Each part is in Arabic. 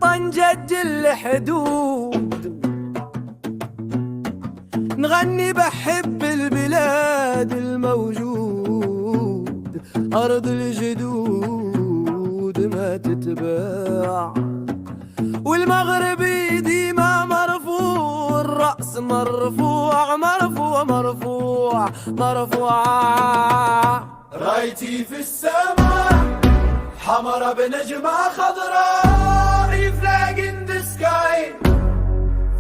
وطن جج الحدود، نغني بحب البلاد الموجود، أرض الجدود ما تتباع، والمغربي ديما مرفوع، الرأس مرفوع مرفوع مرفوع مرفوع. رايتي في السماء حمرا بنجمة خضراء، flag in the sky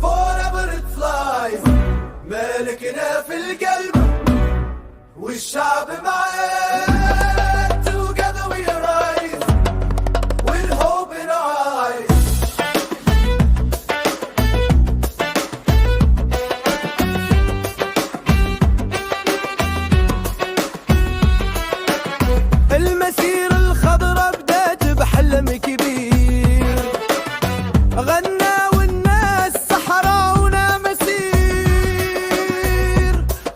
forever it flies. ملكنا في القلب والشعب معاه، together we rise with hope in our eyes. المسيرة الخضرا بدات بحلم كبير، غنى والناس صحراونا مسير،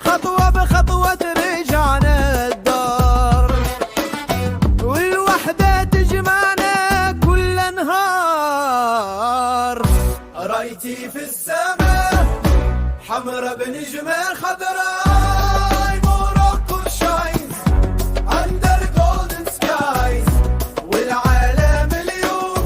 خطوة بخطوة رجعنا الدار، والوحدة تجمعنا كل نهار. رايتي في السماء حمرا بنجمة خضراء، موروكو شاينز under golden skies. والعالم اليوم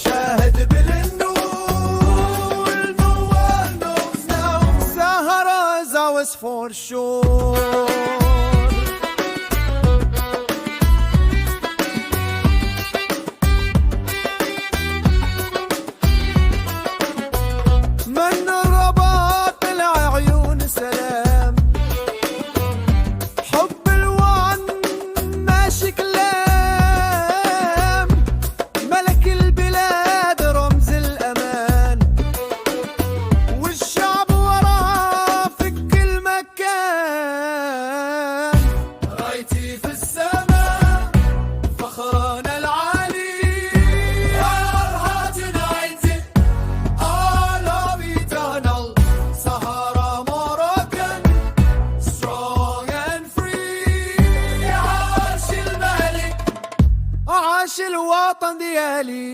شاهد بالنور، no one knows now Sahara is ours for sure. من الرباط طلع عيون سلام، حب الوعن ماشي كلام، ملك البلاد رمز الأمان، والشعب وراه في كل مكان. رايتي في السماء فخرنا العالي، our heart united, our love eternal. Sahara Moroccan, strong and free. عاش الملك عاش الوطن ديالي.